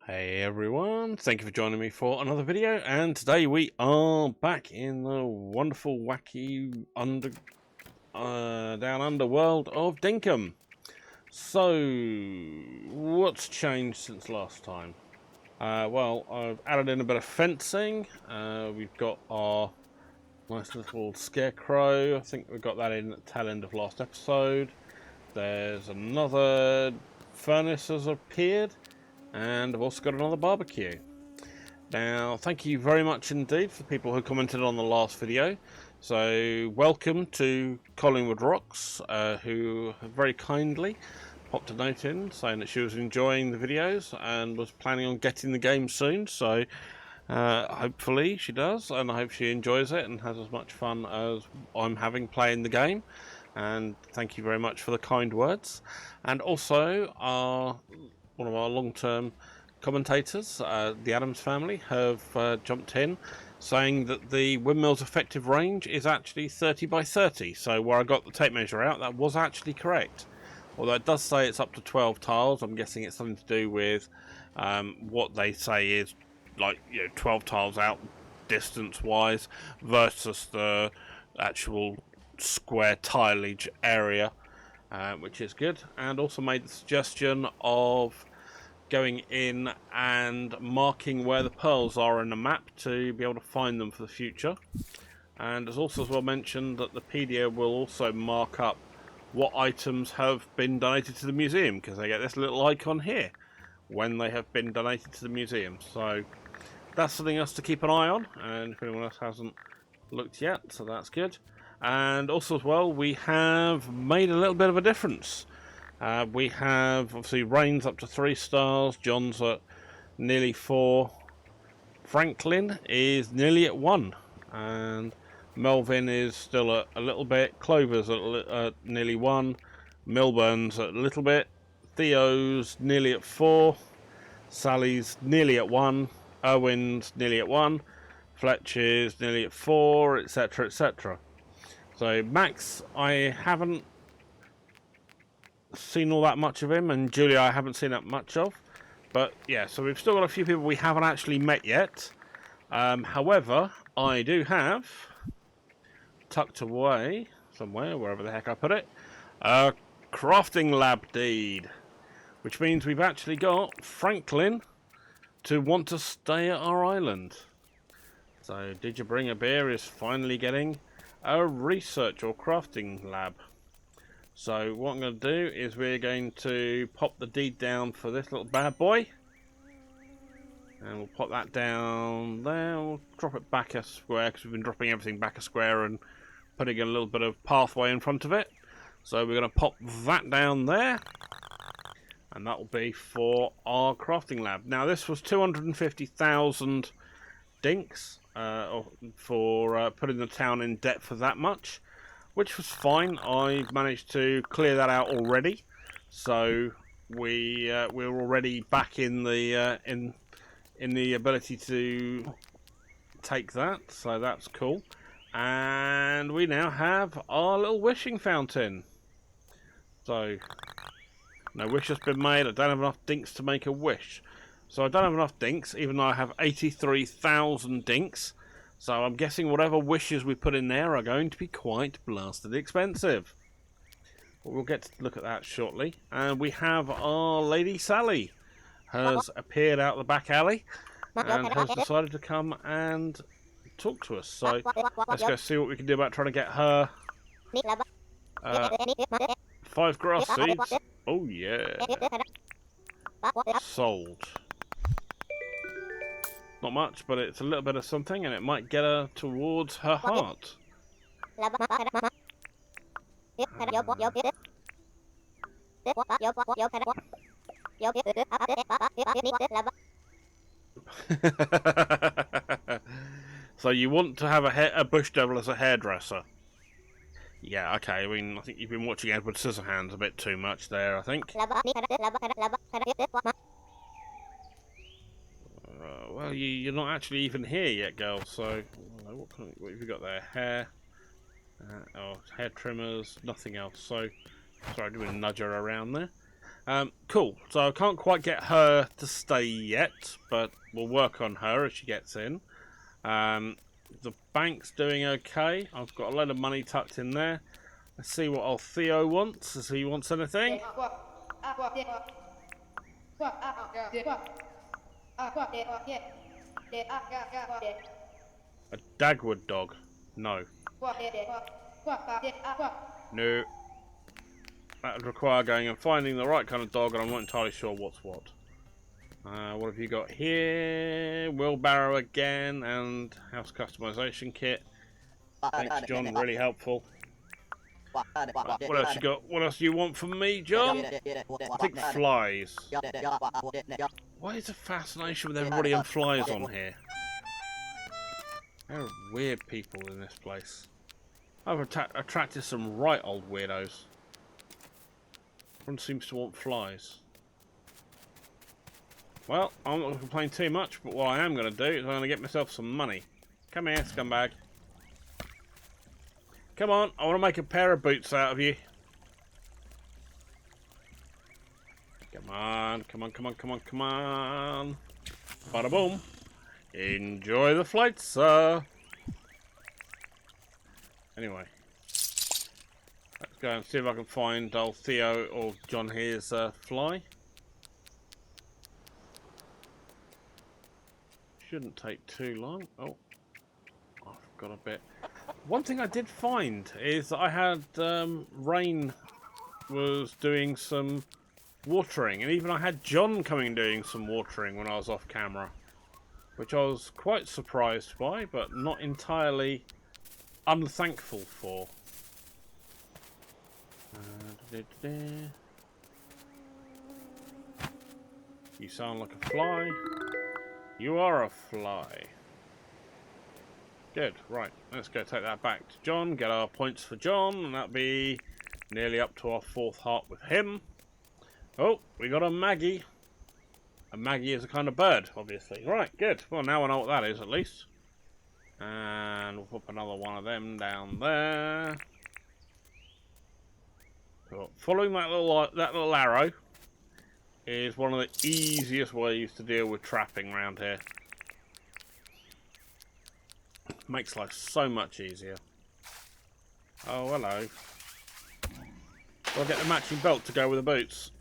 Hey everyone, thank you for joining me for another video, and today we are back in the wonderful, wacky, down under world of Dinkum. So, what's changed since last time? Well, I've added in a bit of fencing. We've got our nice little scarecrow. I think we got that in at the tail end of last episode. There's another furnace has appeared. And I've also got another barbecue. Now, thank you very much indeed for the people who commented on the last video. So, welcome to Collingwood Rocks, who very kindly popped a note in saying that she was enjoying the videos and was planning on getting the game soon. So, hopefully she does, and I hope she enjoys it and has as much fun as I'm having playing the game. And thank you very much for the kind words. And also, one of our long-term commentators, the Adams family, have jumped in saying that the windmill's effective range is actually 30 by 30. So where I got the tape measure out, that was actually correct. Although it does say it's up to 12 tiles, I'm guessing it's something to do with what they say is 12 tiles out distance-wise versus the actual square tileage area. Which is good, and also made the suggestion of going in and marking where the pearls are in the map to be able to find them for the future. And has also as well mentioned that the PDA will also mark up what items have been donated to the museum, because they get this little icon here when they have been donated to the museum. So that's something else to keep an eye on, and if anyone else hasn't looked yet, so that's good. And also as well, we have made a little bit of a difference. We have obviously Rain's up to 3 stars, John's at nearly 4, Franklin is nearly at 1, and Melvin is still at a little bit, Clover's at nearly 1, Milburn's at a little bit, Theo's nearly at 4, Sally's nearly at 1, Owen's nearly at 1, Fletcher's nearly at 4, etc, etc. So Max, I haven't seen all that much of him, and Julia I haven't seen that much of. But yeah, so we've still got a few people we haven't actually met yet. However, I do have, tucked away somewhere, wherever the heck I put it, a crafting lab deed. Which means we've actually got Franklin to want to stay at our island. So Did You Bring a Beer is finally getting a research or crafting lab. So what I'm going to do is we're going to pop the deed down for this little bad boy, and we'll pop that down there. We'll drop it back a square because we've been dropping everything back a square and putting a little bit of pathway in front of it. So we're going to pop that down there, and that will be for our crafting lab. Now this was 250,000 dinks for putting the town in debt for that much, which was fine. I managed to clear that out already, so we're already back in the ability to take that, so that's cool. And we now have our little wishing fountain. So no wish has been made. I don't have enough dinks to make a wish. So I don't have enough dinks, even though I have 83,000 dinks. So I'm guessing whatever wishes we put in there are going to be quite blasted expensive. But we'll get to look at that shortly. And we have our Lady Sally has appeared out the back alley and has decided to come and talk to us. So let's go see what we can do about trying to get her 5 grass seeds. Oh yeah. Sold. Not much, but it's a little bit of something, and it might get her towards her heart. So you want to have a bush devil as a hairdresser? Yeah, okay. I mean, I think you've been watching Edward Scissorhands a bit too much there, I think. Well, you're not actually even here yet, girl, so what have you got there? Hair. Hair trimmers, nothing else. So, sorry, I didn't nudge her around there. Cool. So I can't quite get her to stay yet, but we'll work on her as she gets in. The bank's doing okay. I've got a load of money tucked in there. Let's see what old Theo wants. Does he wants anything? A Dagwood dog? No. No. That would require going and finding the right kind of dog, and I'm not entirely sure what's what. What have you got here? Wheelbarrow again, and house customization kit. Thanks, John. Really helpful. What else you got? What else do you want from me, John? I think flies. What is the fascination with everybody and flies on here? There are weird people in this place. I've attracted some right old weirdos. Everyone seems to want flies. Well, I'm not going to complain too much, but what I am going to do is I'm going to get myself some money. Come here, scumbag. Come on, I want to make a pair of boots out of you. Come on, come on, come on, come on, come on. Bada boom. Enjoy the flight, sir. Anyway. Let's go and see if I can find old Theo or John here's fly. Shouldn't take too long. Oh, I've got a bit. One thing I did find is that I had Rain was doing some watering, and even I had John coming doing some watering when I was off camera, which I was quite surprised by, but not entirely unthankful for. You sound like a fly. You are a fly. Good, right, let's go take that back to John, get our points for John, and that'll be nearly up to our 4th heart with him. Oh, we got a Maggie. A Maggie is a kind of bird, obviously. Right, good. Well, now I know what that is, at least. And we'll put another one of them down there. Cool. Following that little arrow is one of the easiest ways to deal with trapping around here. Makes life so much easier. Oh, hello. I'll get the matching belt to go with the boots.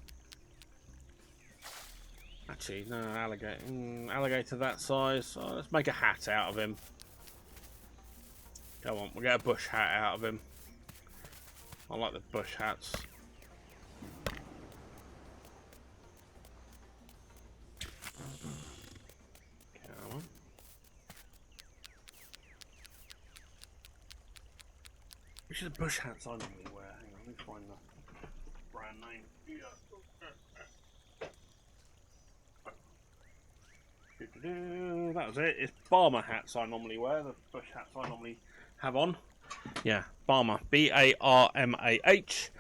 Actually, no, alligator. Alligator that size. Oh, let's make a hat out of him. Come on, we'll get a bush hat out of him. I like the bush hats. Come on. Which are the bush hats I normally wear? Hang on, let me find the brand name. That was it. It's Barmer hats I normally wear. The bush hats I normally have on. Yeah, Barmer. B-A-R-M-A-H.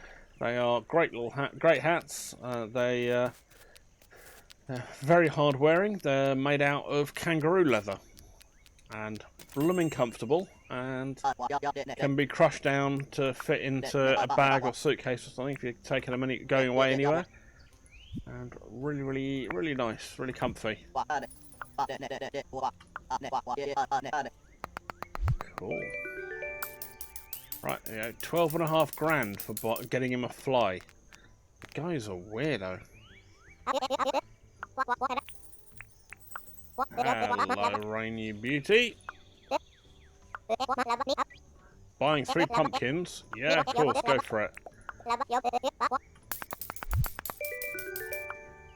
They are great little great hats. They're very hard wearing. They're made out of kangaroo leather and blooming comfortable, and can be crushed down to fit into a bag or suitcase or something if you're taking a minute going away anywhere. And really, really, really nice, really comfy. Cool. Right, yeah, 12.5 grand for getting him a fly. The guy's a weirdo. Hello, Rainy Beauty. Buying 3 pumpkins? Yeah, of course, go for it.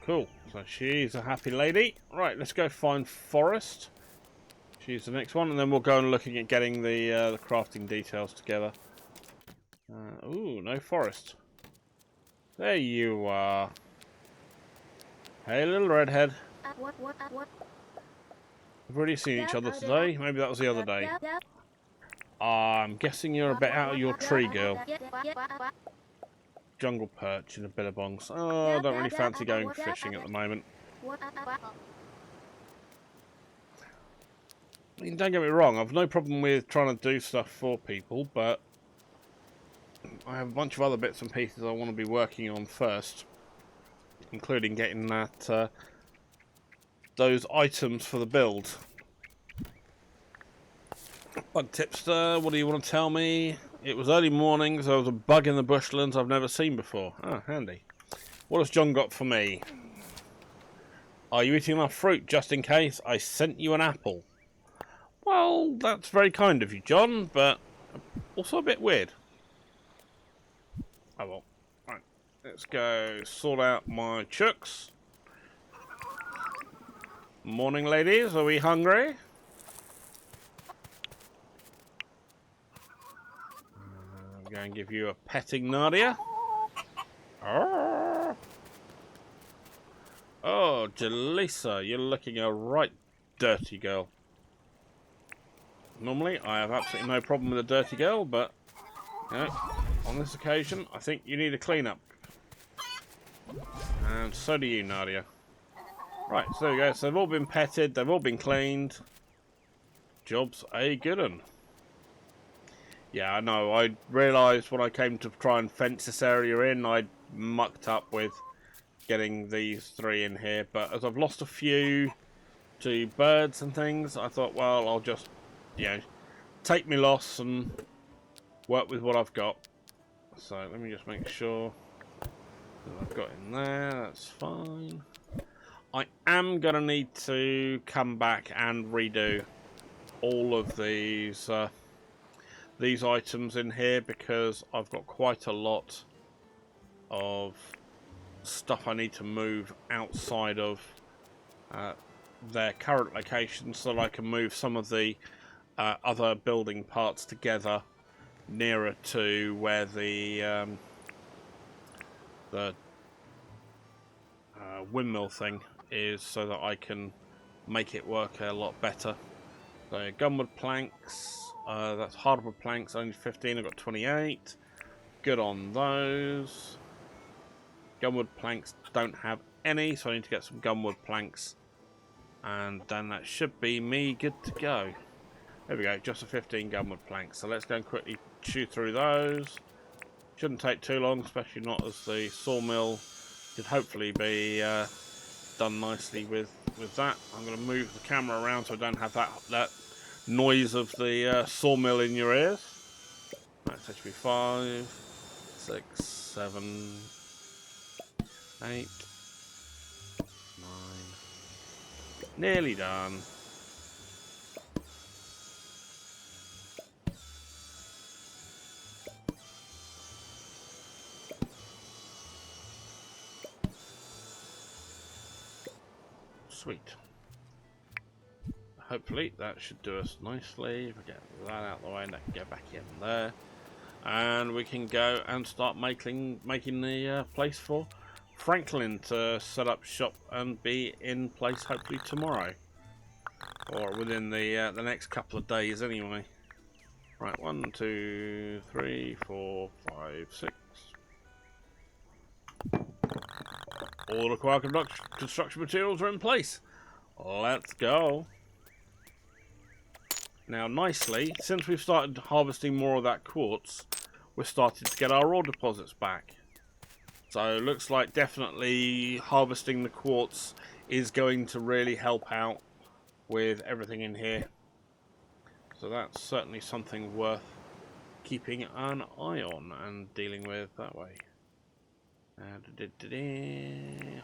Cool, so she's a happy lady. Right, let's go find Forest. She's the next one, and then we'll go and looking at getting the crafting details together. Ooh, no Forest. There you are. Hey, little redhead. We've already seen each other today. Maybe that was the other day. I'm guessing you're a bit out of your tree, girl. Jungle perch in a billabongs. Oh, I don't really fancy going fishing at the moment. I mean, don't get me wrong, I've no problem with trying to do stuff for people, but I have a bunch of other bits and pieces I want to be working on first. including getting that those items for the build. Bug tipster, what do you want to tell me? It was early morning, so there was a bug in the bushlands I've never seen before. Ah, handy. What has John got for me? Are you eating enough fruit just in case? I sent you an apple. Well, that's very kind of you, John, but also a bit weird. Oh well. Right, let's go sort out my chooks. Morning, ladies. Are we hungry? I'm going to give you a petting, Nadia. Arrgh. Oh, Jaleesa, you're looking a right dirty girl. Normally, I have absolutely no problem with a dirty girl, but you know, on this occasion, I think you need a clean-up. And so do you, Nadia. Right, so there we go. So they've all been petted, they've all been cleaned. Job's a good one. Yeah, I know. I realised when I came to try and fence this area in, I'd mucked up with getting these 3 in here. But as I've lost a few to birds and things, I thought, well, I'll just, you know, take my loss and work with what I've got. So let me just make sure that I've got in there. That's fine. I am going to need to come back and redo all of these items in here because I've got quite a lot of stuff I need to move outside of their current location so that I can move some of the other building parts together nearer to where the windmill thing is so that I can make it work a lot better. So gunwood planks, that's hardwood planks, only 15, I've got 28. Good on those. Gunwood planks don't have any, so I need to get some gunwood planks. And then that should be me good to go. There we go, just a 15 gunwood planks. So let's go and quickly chew through those. Shouldn't take too long, especially not as the sawmill could hopefully be done nicely with that. I'm going to move the camera around so I don't have that noise of the sawmill in your ears. Right, so that should be 5, 6, 7, 8, 9. Nearly done. Sweet. Hopefully that should do us nicely. If we get that out of the way, and that can go back in there, and we can go and start making the place for Franklin to set up shop and be in place hopefully tomorrow, or within the next couple of days anyway. Right, 1, 2, 3, 4, 5, 6. All required construction materials are in place. Let's go. Now, nicely, since we've started harvesting more of that quartz, we're starting to get our ore deposits back. So, looks like definitely harvesting the quartz is going to really help out with everything in here. So that's certainly something worth keeping an eye on and dealing with that way.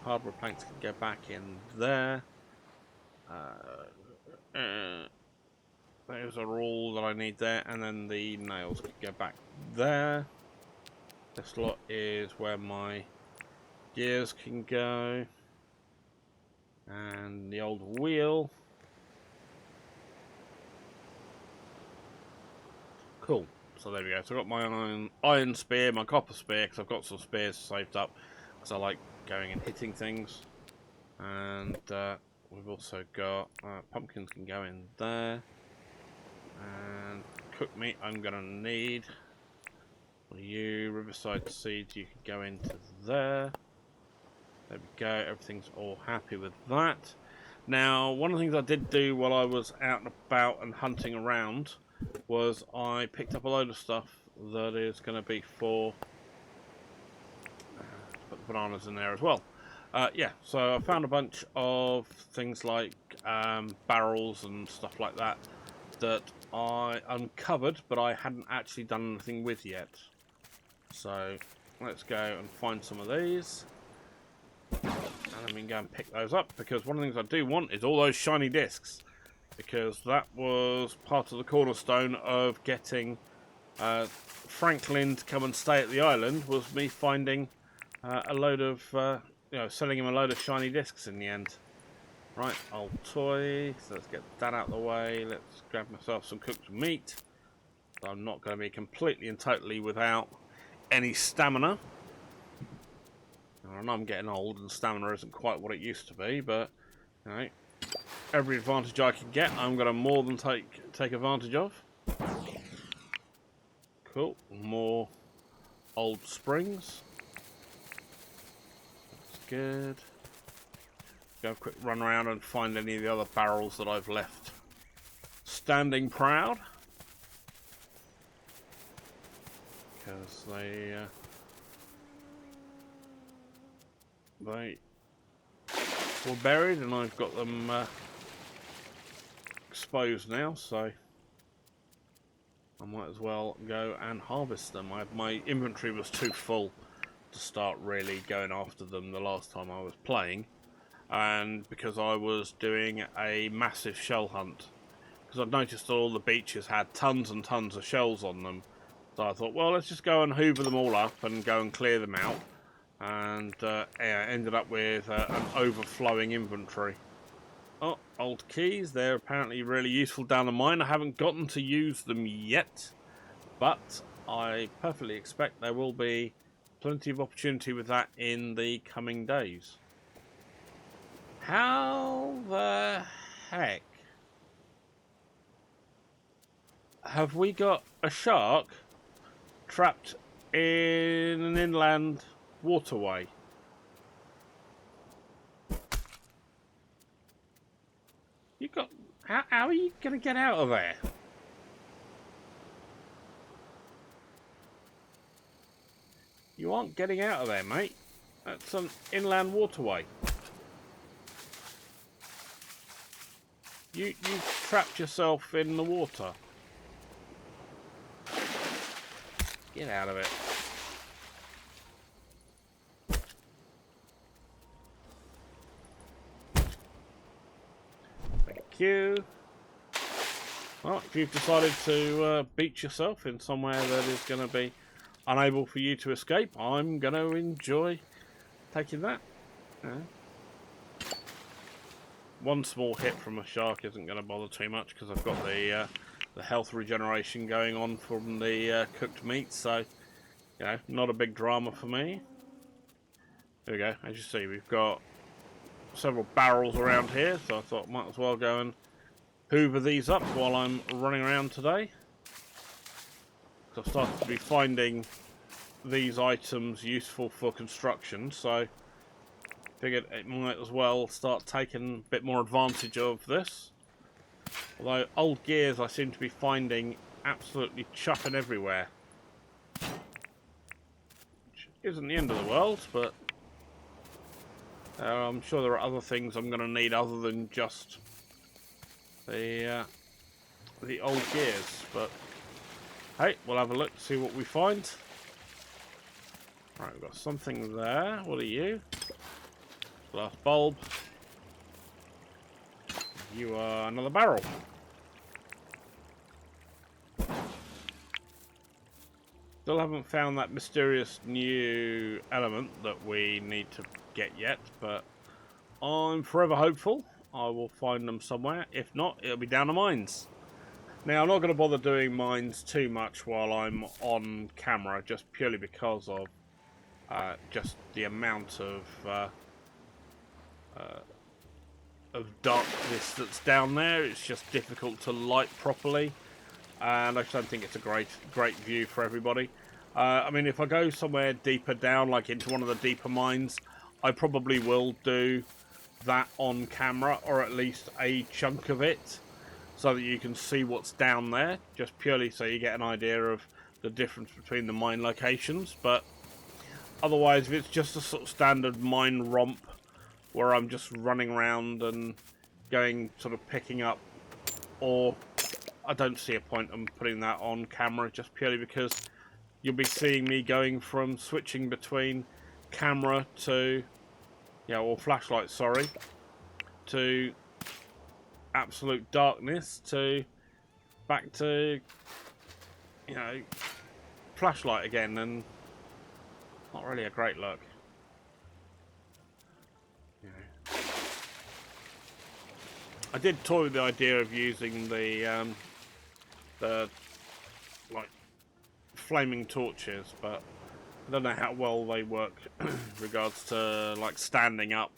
Hardwood planks can go back in there. Those are all that I need there, and then the nails can go back there. This lot is where my gears can go, and the old wheel. Cool. So there we go. So I've got my iron spear, my copper spear, because I've got some spears saved up, because I like going and hitting things. And we've also got pumpkins can go in there. And cooked meat I'm going to need. For you, riverside seeds, you can go into there. There we go. Everything's all happy with that. Now, one of the things I did do while I was out and about and hunting around was I picked up a load of stuff that is going to be for put the bananas in there as well. Yeah, so I found a bunch of things like barrels and stuff like that that I uncovered, but I hadn't actually done anything with yet. So let's go and find some of these. And then we can go and pick those up, because one of the things I do want is all those shiny discs. Because that was part of the cornerstone of getting Franklin to come and stay at the island, was me finding a load of, selling him a load of shiny discs in the end. Right, old toy, so let's get that out of the way. Let's grab myself some cooked meat. So I'm not going to be completely and totally without any stamina. I know I'm getting old and stamina isn't quite what it used to be, but, you know, every advantage I can get, I'm going to more than take advantage of. Cool, more old springs. That's good. Go a quick run around and find any of the other barrels that I've left standing proud. Because they were buried and I've got them exposed now, so I might as well go and harvest them. My inventory was too full to start really going after them the last time I was playing, and because I was doing a massive shell hunt, because I'd noticed that all the beaches had tons and tons of shells on them, so I thought, well, let's just go and hoover them all up and go and clear them out, and ended up with an overflowing inventory. Oh, old keys. They're apparently really useful down the mine. I haven't gotten to use them yet, but I perfectly expect there will be plenty of opportunity with that in the coming days. How the heck have we got a shark trapped in an inland waterway? You got... How are you going to get out of there? You aren't getting out of there, mate. That's an inland waterway. You trapped yourself in the water. Get out of it. Thank you. Well, if you've decided to beach yourself in somewhere that is going to be unable for you to escape, I'm going to enjoy taking that. One small hit from a shark isn't going to bother too much, because I've got the health regeneration going on from the cooked meat, so, you know, not a big drama for me. There we go. As you see, we've got several barrels around here, so I thought I might as well go and hoover these up while I'm running around today. So I've started to be finding these items useful for construction, so figured it might as well start taking a bit more advantage of this. Although old gears I seem to be finding absolutely chuffing everywhere. Which isn't the end of the world, but I'm sure there are other things I'm going to need other than just the old gears. But hey, we'll have a look to see what we find. Right, we've got something there. What are you? Glass bulb. You are another barrel. Still haven't found that mysterious new element that we need to get yet, but I'm forever hopeful I will find them somewhere. If not, it'll be down the mines. Now, I'm not going to bother doing mines too much while I'm on camera, just purely because of just the amount of darkness that's down there. It's just difficult to light properly, and I just don't think it's a great view for everybody. I mean, if I go somewhere deeper down, like into one of the deeper mines, I probably will do that on camera, or at least a chunk of it, so that you can see what's down there, just purely so you get an idea of the difference between the mine locations. But Otherwise, if it's just a sort of standard mine romp where I'm just running around and going, sort of picking up, or I don't see a point in putting that on camera, just purely because you'll be seeing me going from switching between camera to, or flashlight, sorry, to absolute darkness, to back to, flashlight again, and not really a great look. I did toy with the idea of using the like flaming torches, but I don't know how well they work regards to like standing up.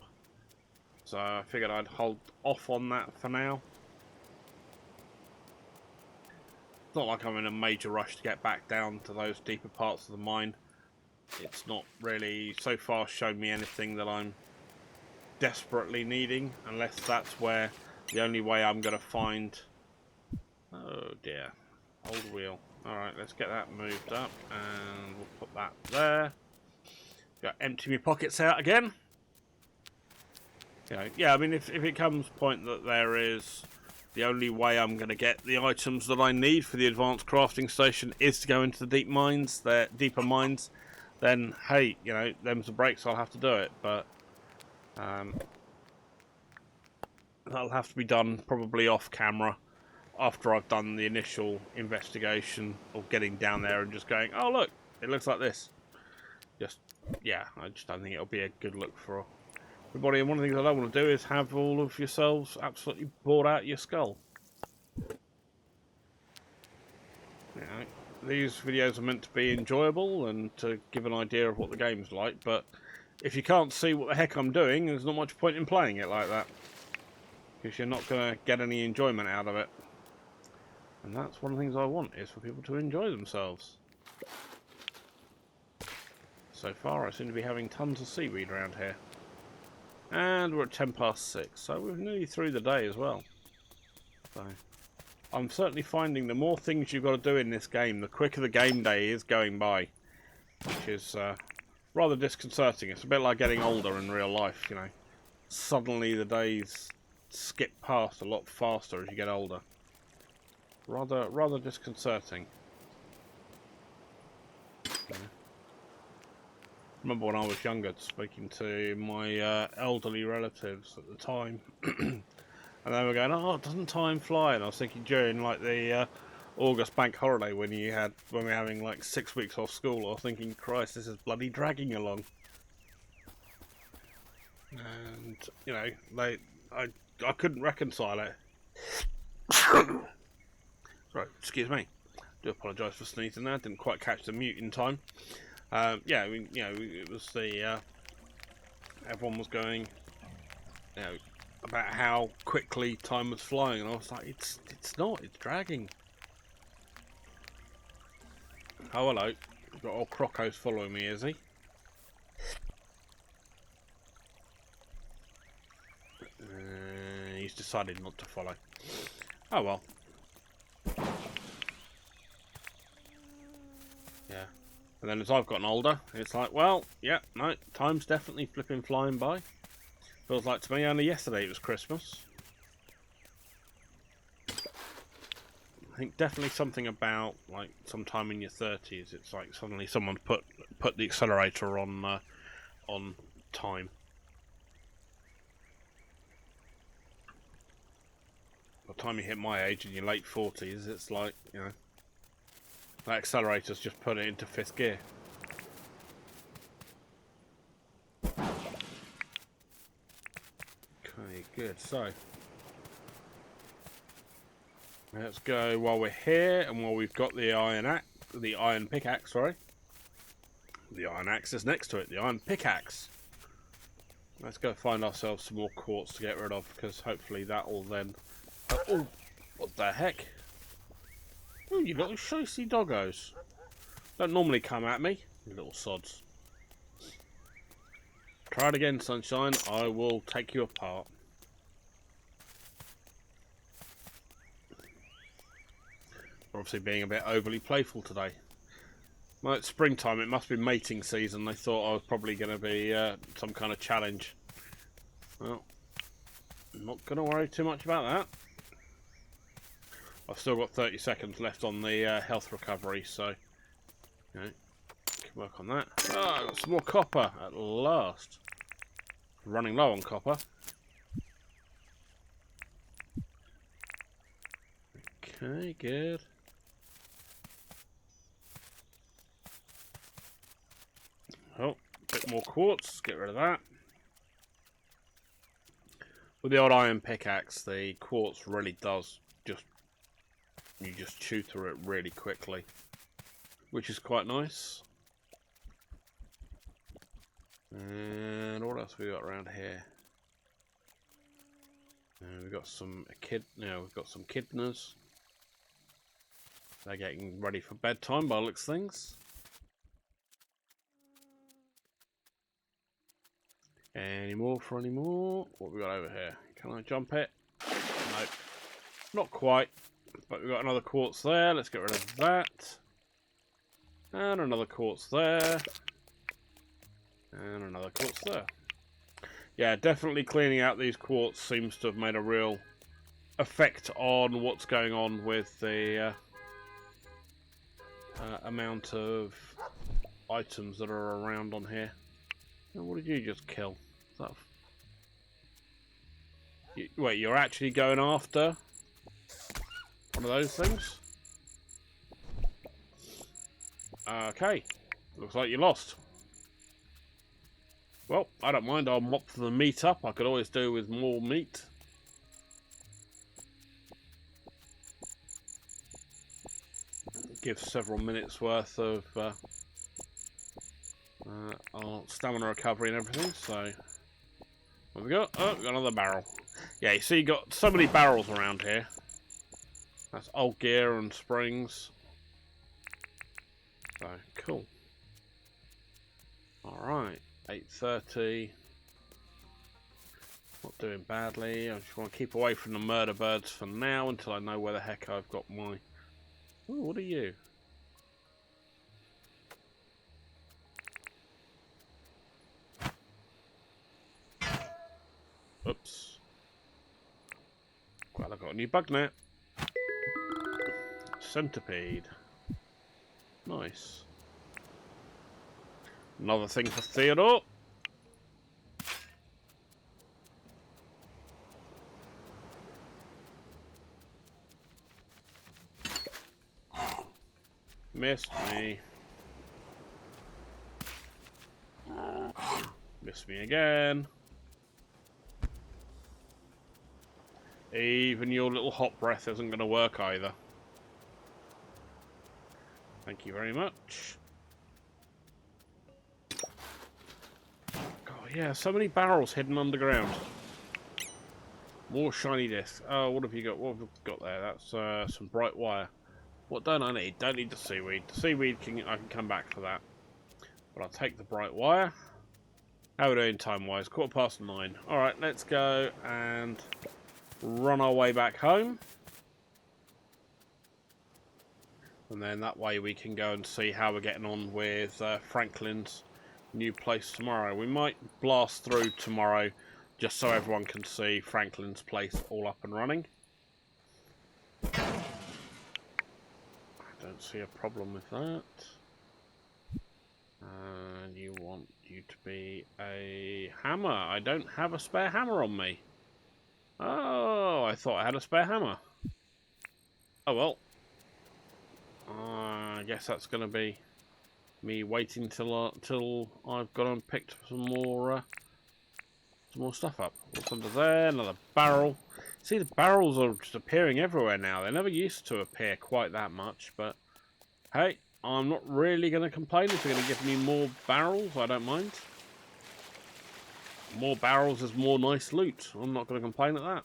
So I figured I'd hold off on that for now. It's not like I'm in a major rush to get back down to those deeper parts of the mine. It's not really so far shown me anything that I'm desperately needing, unless that's where the only way I'm going to find... Oh dear. Old wheel. Alright, let's get that moved up, and we'll put that there. Got empty my pockets out again. Yeah, I mean, if it comes point that there is... The only way I'm going to get the items that I need for the advanced crafting station is to go into the deeper mines, then, hey, them's the breaks, I'll have to do it, but... that'll have to be done probably off camera after I've done the initial investigation of getting down there and just going, oh look, it looks like this. I just don't think it'll be a good look for everybody. And one of the things I don't want to do is have all of yourselves absolutely bored out your skull. These videos are meant to be enjoyable and to give an idea of what the game's like, but if you can't see what the heck I'm doing, there's not much point in playing it like that, because you're not going to get any enjoyment out of it. And that's one of the things I want, is for people to enjoy themselves. So far I seem to be having tons of seaweed around here. And we're at 6:10, so we're nearly through the day as well. So I'm certainly finding the more things you've got to do in this game, the quicker the game day is going by. Which is rather disconcerting. It's a bit like getting older in real life, Suddenly the days skip past a lot faster as you get older. Rather disconcerting. Remember when I was younger, speaking to my elderly relatives at the time, and they were going, "Oh, doesn't time fly?" And I was thinking during like the August bank holiday when we're having like 6 weeks off school, I was thinking, Christ, this is bloody dragging along. And I couldn't reconcile it. Sorry, excuse me. Do apologise for sneezing there. Didn't quite catch the mute in time. Yeah, I mean, it was the everyone was going, about how quickly time was flying, and I was like, it's not. It's dragging. Oh, hello. We've got old Crocco's following me, is he? He's decided not to follow. Oh well. Yeah. And then as I've gotten older, it's like, well, yeah, no, time's definitely flipping flying by. Feels like to me only yesterday it was Christmas. I think definitely something about like sometime in your 30s, it's like suddenly someone put the accelerator on time. By the time you hit my age in your late 40s, it's like, the accelerator's just put it into 5th gear. Okay, good. So let's go while we're here and while we've got the iron pickaxe. Sorry, the iron axe is next to it. The iron pickaxe. Let's go find ourselves some more quartz to get rid of, because hopefully that will then. Oh, what the heck? Oh, you little shicey doggos. Don't normally come at me, you little sods. Try it again, sunshine. I will take you apart. We're obviously being a bit overly playful today. Well, it's springtime. It must be mating season. They thought I was probably going to be some kind of challenge. Well, I'm not going to worry too much about that. I've still got 30 seconds left on the health recovery, so you know, can work on that. Ah, I got some more copper at last. Running low on copper. Okay, good. Oh, a bit more quartz. Get rid of that. With the old iron pickaxe, the quartz really does you just chew through it really quickly, which is quite nice. And what else we got around here? We've got some we've got some echidnas. They're getting ready for bedtime by the looks of things. Any more for any more? What we got over here? Can I jump it? Nope. Not quite. But we've got another quartz there. Let's get rid of that. And another quartz there. And another quartz there. Yeah, definitely cleaning out these quartz seems to have made a real effect on what's going on with the amount of items that are around on here. And what did you just kill? Wait, you're actually going after one of those things? Okay, looks like you lost. Well, I don't mind, I'll mop the meat up. I could always do with more meat. Give several minutes worth of our stamina recovery and everything, so... What we got? Oh, we got another barrel. Yeah, you see you got so many barrels around here. That's old gear and springs. So, cool. Alright, 8:30. Not doing badly. I just want to keep away from the murder birds for now until I know where the heck I've got my... Ooh, what are you? Oops. Glad I got a new bug net. Centipede. Nice. Another thing for Theodore. Missed me. Missed me again. Even your little hot breath isn't going to work either. Thank you very much. God, yeah, so many barrels hidden underground. More shiny discs. Oh, what have you got? What have we got there? That's some bright wire. What don't I need? Don't need the seaweed. The seaweed, I can come back for that. But I'll take the bright wire. How are we doing time-wise? 9:15. Alright, let's go and run our way back home. And then that way we can go and see how we're getting on with Franklin's new place tomorrow. We might blast through tomorrow just so everyone can see Franklin's place all up and running. I don't see a problem with that. And you want you to be a hammer. I don't have a spare hammer on me. Oh, I thought I had a spare hammer. Oh well. I guess that's going to be me waiting till I've gone and picked some more stuff up. What's under there? Another barrel. See, the barrels are just appearing everywhere now. They never used to appear quite that much, but hey, I'm not really going to complain. If you're going to give me more barrels, I don't mind. More barrels is more nice loot. I'm not going to complain at that.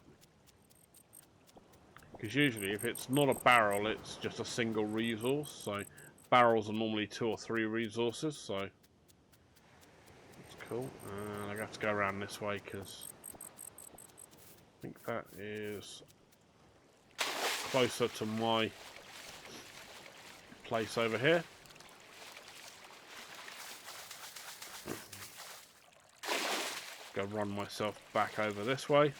Because usually if it's not a barrel, it's just a single resource. So barrels are normally 2 or 3 resources. So that's cool. And I have to go around this way because I think that is closer to my place over here. Go run myself back over this way.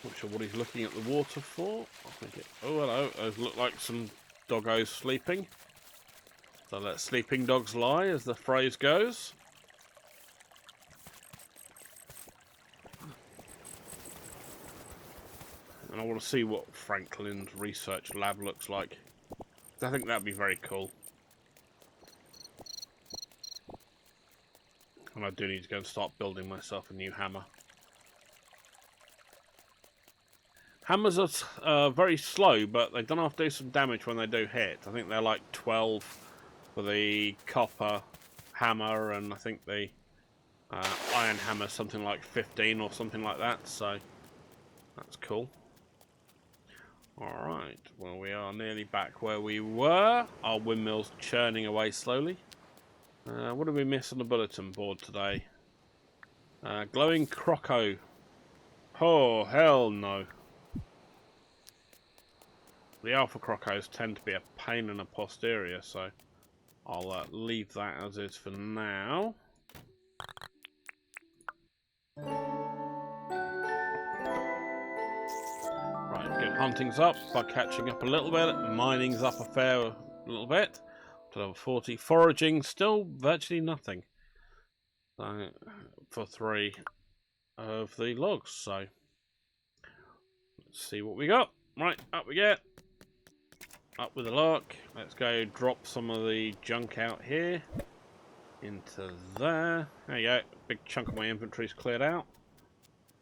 Not sure what he's looking at the water for. I think it. Oh, hello. Those look like some doggos sleeping. So let sleeping dogs lie, as the phrase goes. And I want to see what Franklin's research lab looks like. I think that'd be very cool. And I do need to go and start building myself a new hammer. Hammers are very slow, but they don't have to do some damage when they do hit. I think they're like 12 for the copper hammer, and I think the iron hammer something like 15 or something like that, so that's cool. Alright, well, we are nearly back where we were. Our windmill's churning away slowly. What did we miss on the bulletin board today? Glowing croco. Oh, hell no. The alpha crocos tend to be a pain in the posterior, so I'll leave that as is for now. Right, good. Hunting's up, start catching up a little bit. Mining's up a little bit. To level 40. Foraging, still virtually nothing. For 3 of the logs, so let's see what we got. Right, up we get. Up with the luck. Let's go drop some of the junk out here into there. There you go. Big chunk of my inventory's cleared out.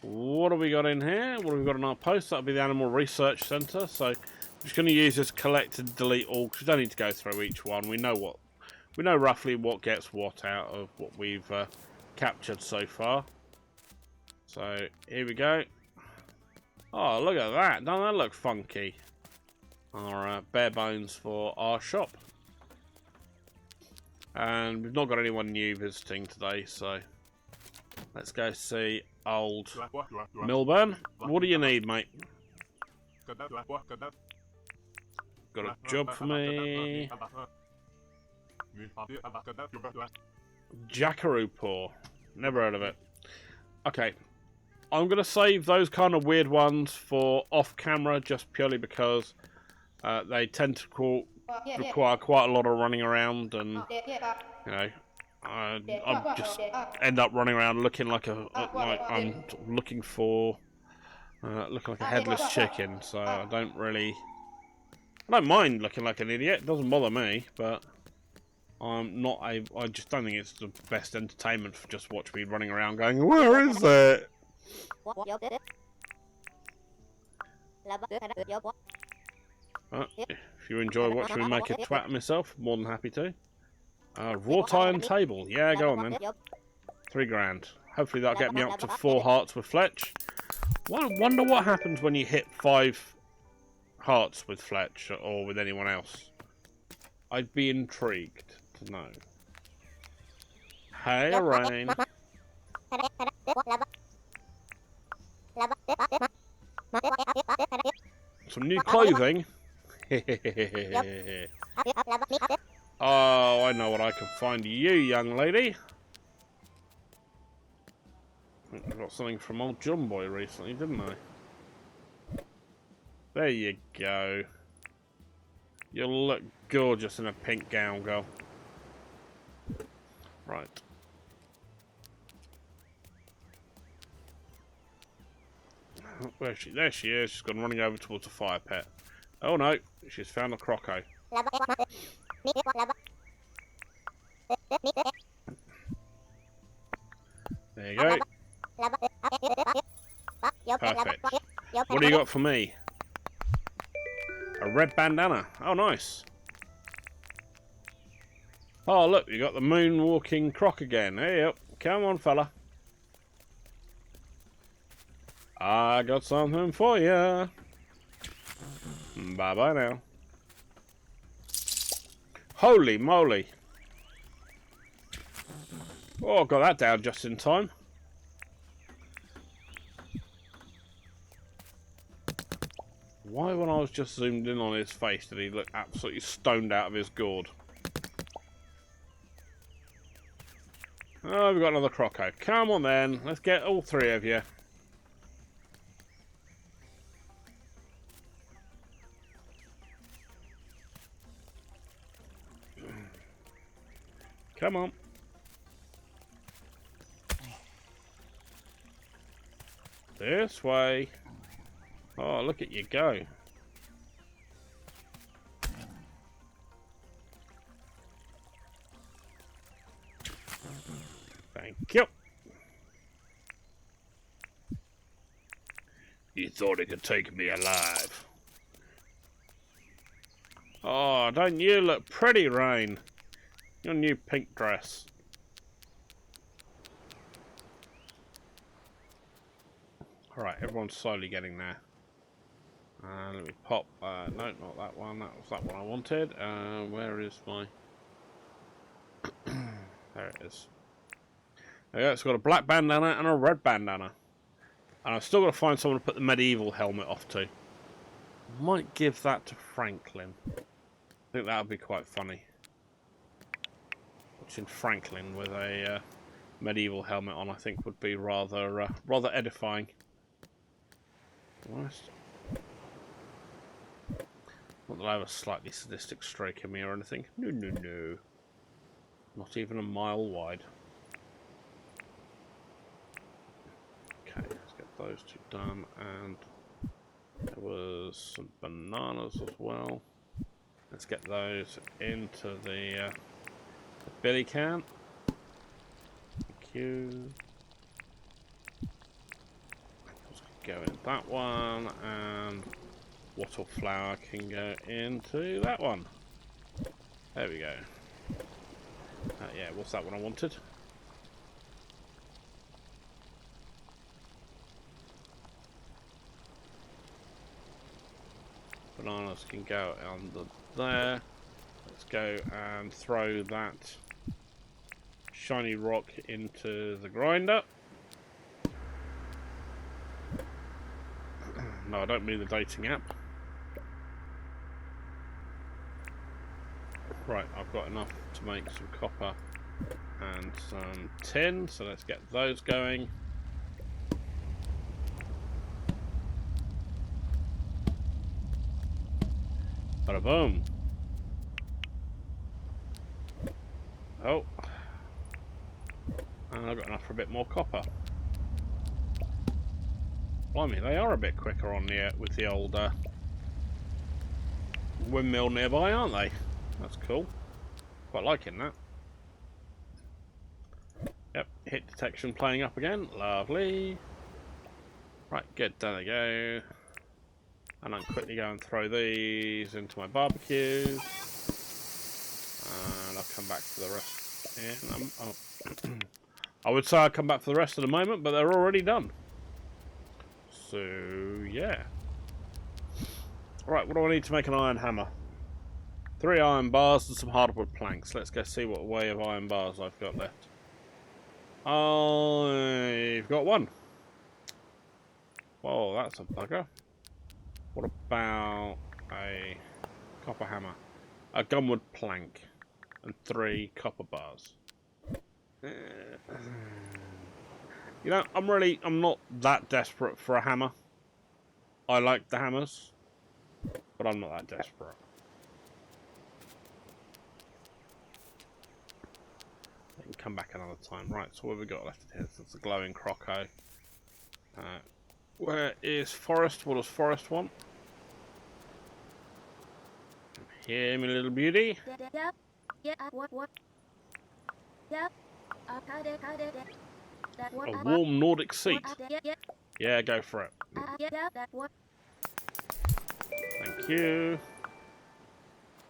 What have we got in here? What have we got in our post? That'll be the Animal Research Centre. So I'm just going to use this collect and delete all, because we don't need to go through each one. We know roughly what gets what out of what we've captured so far. So here we go. Oh, look at that. Doesn't that look funky? Our bare bones for our shop. And we've not got anyone new visiting today, so let's go see old Milburn. What do you need, mate? Got a job for me? Jackaroo paw. Never heard of it. Okay. I'm going to save those kind of weird ones for off camera, just purely because they tend to require quite a lot of running around, and you know, I just end up running around looking like I'm looking like a headless chicken. So I don't mind looking like an idiot. It doesn't bother me, but I just don't think it's the best entertainment for just watch me running around going, where is it? If you enjoy watching me make a twat of myself, more than happy to. Wrought iron table. Yeah, go on then. 3 grand. Hopefully that'll get me up to 4 hearts with Fletch. Well, I wonder what happens when you hit 5 hearts with Fletch or with anyone else. I'd be intrigued to know. Hey, Rain. Some new clothing. Oh, I know what I can find you, young lady. I think I got something from old John Boy recently, didn't I? There you go. You'll look gorgeous in a pink gown, girl. Right. There she is. She's gone running over towards a fire pit. Oh no, she's found a croco. There you go. Perfect. What do you got for me? A red bandana. Oh, nice. Oh, look, you got the moonwalking croc again. Hey up. Come on, fella. I got something for you. Bye-bye now. Holy moly. Oh, got that down just in time. Why, when I was just zoomed in on his face, did he look absolutely stoned out of his gourd? Oh, we've got another croco. Come on then. Let's get all three of you. Come on. This way. Oh, look at you go. Thank you. You thought it could take me alive. Oh, don't you look pretty, Rain? Your new pink dress. Alright, everyone's slowly getting there. Let me pop. No, not that one. That was that one I wanted. Where is my... There it is. There you go. It's got a black bandana and a red bandana. And I've still got to find someone to put the medieval helmet off to. Might give that to Franklin. I think that would be quite funny. Watching Franklin with a medieval helmet on, I think, would be rather edifying. Not that I have a slightly sadistic streak in me or anything. No, no, no. Not even a mile wide. Okay, let's get those two done. And there was some bananas as well. Let's get those into the billy can. Thank you. Let's go in that one, and wattle flour can go into that one. There we go. Yeah, what's that one I wanted? Bananas can go under there. Let's go and throw that shiny rock into the grinder. No, I don't mean the dating app. Right, I've got enough to make some copper and some tin, so let's get those going. Bada boom. Oh. And I've got enough for a bit more copper. Blimey, they are a bit quicker on the with the old windmill nearby, aren't they? That's cool. Quite liking that. Yep, hit detection playing up again. Lovely. Right, good. There they go. And I'll quickly go and throw these into my barbecue. And I'll come back for the rest. In. I would say I'll come back for the rest of the moment, but they're already done. So, yeah. Right, what do I need to make an iron hammer? 3 iron bars and some hardwood planks. Let's go see what way of iron bars I've got left. I've got 1. Whoa, that's a bugger. What about a copper hammer? A gunwood plank and 3 copper bars. You know, I'm not that desperate for a hammer. I like the hammers, but I'm not that desperate. I can come back another time. Right, so what have we got left here? So it's a glowing croco. Where is Forest? What does Forest want? Here, my little beauty. A warm Nordic seat. Yeah, go for it. Thank you.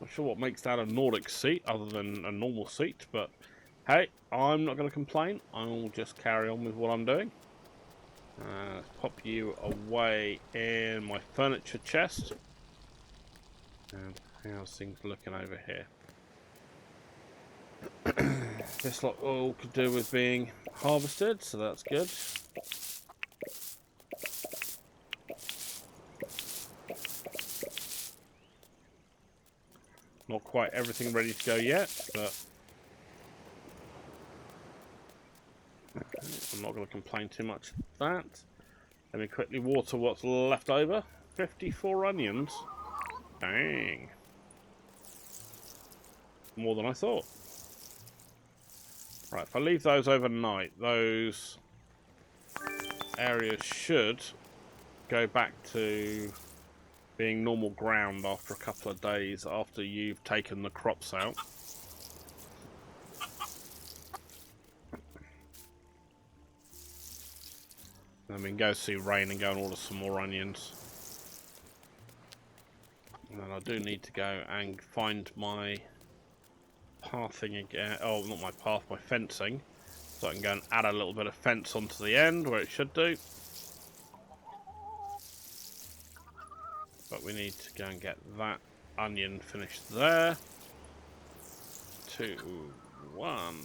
Not sure what makes that a Nordic seat other than a normal seat, but hey, I'm not going to complain. I'll just carry on with what I'm doing. Let's pop you away in my furniture chest. And how's things looking over here? This lot all could do with being harvested, so that's good. Not quite everything ready to go yet, but I'm not going to complain too much of that. Let me quickly water what's left over. 54 onions. Dang. More than I thought. Right, if I leave those overnight, those areas should go back to being normal ground after a couple of days after you've taken the crops out. Then we can go see Rain and go and order some more onions. And then I do need to go and find my pathing again. Oh, not my path, my fencing. So I can go and add a little bit of fence onto the end where it should do. But we need to go and get that onion finished there. 2, 1,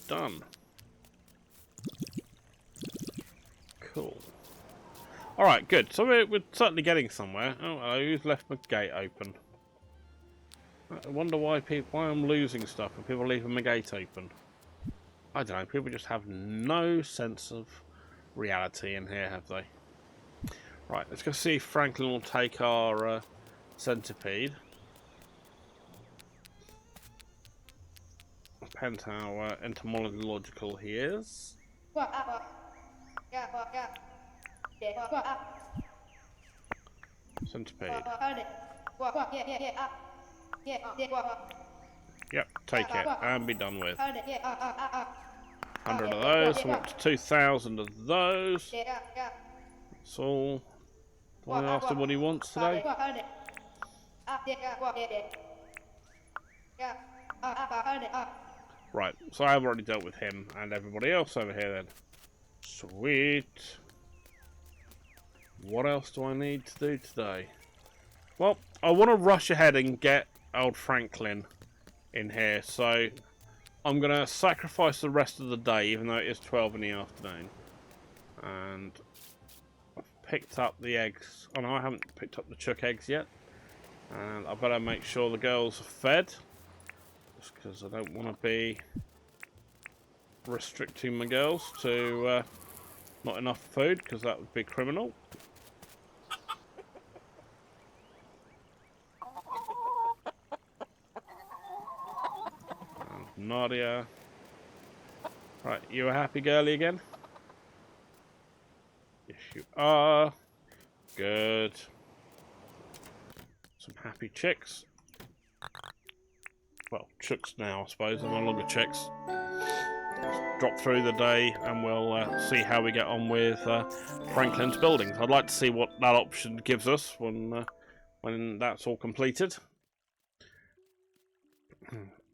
done. Cool. Alright, good. So we're certainly getting somewhere. Oh, hello, who's left my gate open? I wonder why I'm losing stuff and people leaving my gate open. I don't know, people just have no sense of reality in here, have they? Right, let's go see if Franklin will take our centipede. Depends how entomological he is. Centipede. Yep, take it and be done with. 100 of those, I want 2,000 of those. That's all. Do I ask him what he wants today? Right, so I've already dealt with him and everybody else over here then. Sweet. What else do I need to do today? Well, I want to rush ahead and get old Franklin in here, so I'm going to sacrifice the rest of the day, even though it is 12 in the afternoon. And I've picked up the eggs. Oh no, I haven't picked up the chook eggs yet. And I better make sure the girls are fed, just because I don't want to be restricting my girls to not enough food, because that would be criminal. And Nadia. Right, you a happy girly again? Yes, you are. Good. Some happy chicks. Well, chooks now, I suppose. They're no longer chicks. Drop through the day and we'll see how we get on with Franklin's buildings. I'd like to see what that option gives us when that's all completed.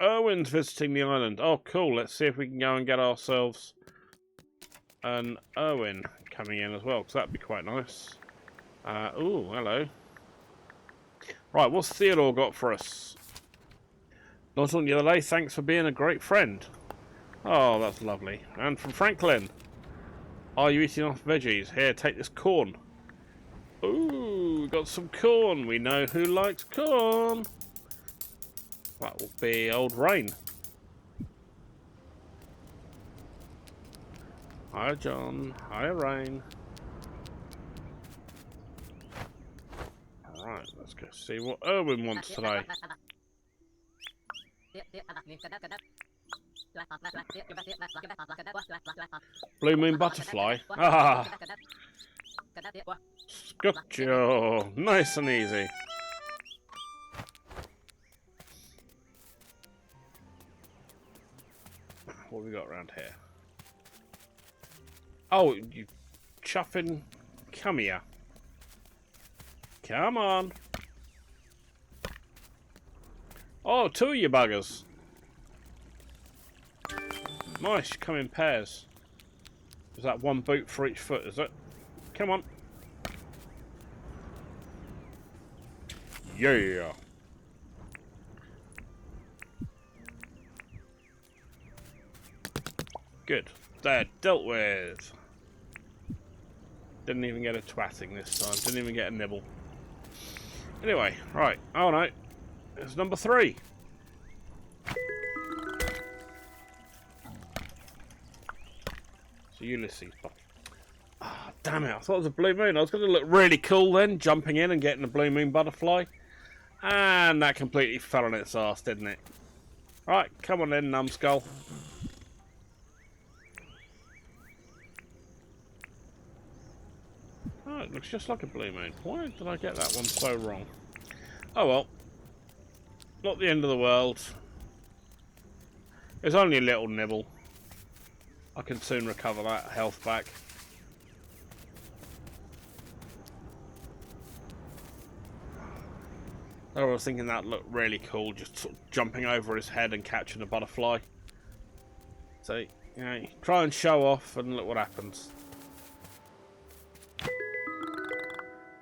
Erwin's visiting the island. Oh, cool. Let's see if we can go and get ourselves an Erwin coming in as well, because that'd be quite nice. Ooh, hello. Right, what's Theodore got for us? Not on the other day, thanks for being a great friend. Oh, that's lovely. And from Franklin. Are you eating off veggies? Here, take this corn. Ooh, we got some corn. We know who likes corn. That will be old Rain. Hi, John. Hi, Rain. Alright, let's go see what Erwin wants today. Blue Moon Butterfly. Ah! Scotcho! Nice and easy. What have we got around here? Oh, you chuffing. Come here. Come on. Oh, 2 of you buggers. Nice, come in pairs. Is that 1 boot for each foot, is it? Come on. Yeah. Good. They're dealt with. Didn't even get a twatting this time. Didn't even get a nibble. Anyway, right. Oh no. It's number 3. It's a Ulysses box. Ah, damn it. I thought it was a blue moon. I was going to look really cool then, jumping in and getting a blue moon butterfly. And that completely fell on its arse, didn't it? Right, come on in, numbskull. Oh, it looks just like a blue moon. Why did I get that one so wrong? Oh well. Not the end of the world. It's only a little nibble. I can soon recover that health back. I was thinking that looked really cool, just sort of jumping over his head and catching a butterfly. So, you know, try and show off and look what happens.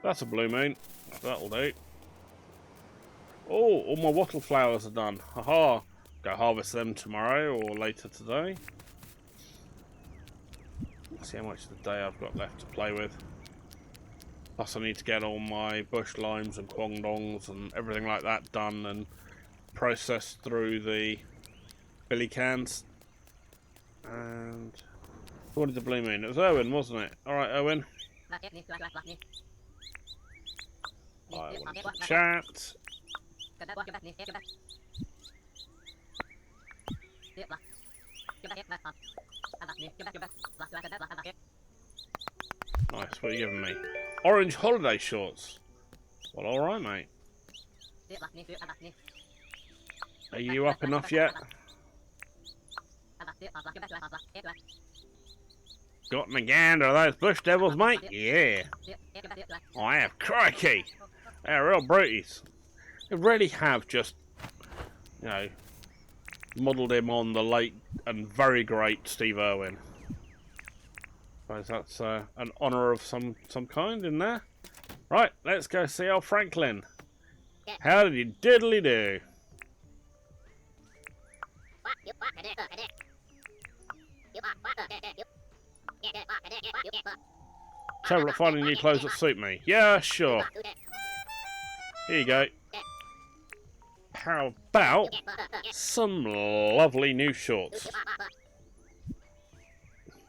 That's a blue moon. That'll do. Oh, all my wattle flowers are done. Haha. Go harvest them tomorrow or later today. Let's see how much of the day I've got left to play with. Plus I need to get all my bush limes and quangdongs and everything like that done and processed through the billy cans. And what did the blue moon? It was Owen, wasn't it? Alright, Owen. I want to chat. Nice, what are you giving me? Orange holiday shorts. Well, alright, mate. Are you up enough yet? Got me gander those bush devils, mate? Yeah. I have. Crikey! They're real brutes. They really have just, you know, modelled him on the late and very great Steve Irwin. I suppose that's an honour of some kind in there. Right, let's go see old Franklin. How did you diddly do? Terrible at finding new clothes that suit me. Yeah, sure. Here you go. How about some lovely new shorts?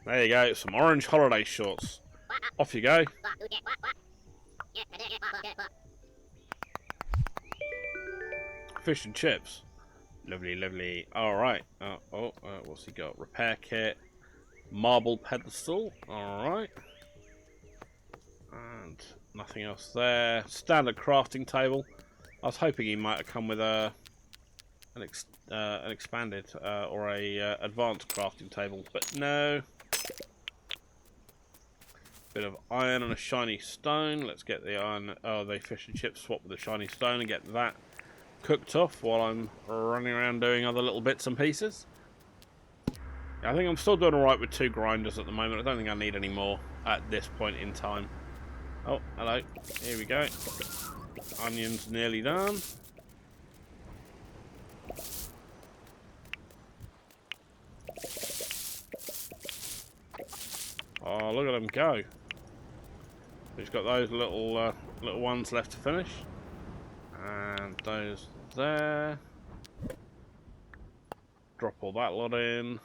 There you go, some orange holiday shorts. Off you go. Fish and chips. Lovely, lovely. Alright. What's he got? Repair kit. Marble pedestal. Alright. And nothing else there. Standard crafting table. I was hoping he might have come with an expanded or a advanced crafting table, but no. Bit of iron and a shiny stone. Let's get the iron, the fish and chips swap with the shiny stone and get that cooked off while I'm running around doing other little bits and pieces. I think I'm still doing alright with 2 grinders at the moment. I don't think I need any more at this point in time. Oh, hello. Here we go. Onions nearly done. Oh, look at them go. We've got those little ones left to finish. And those there. Drop all that lot in.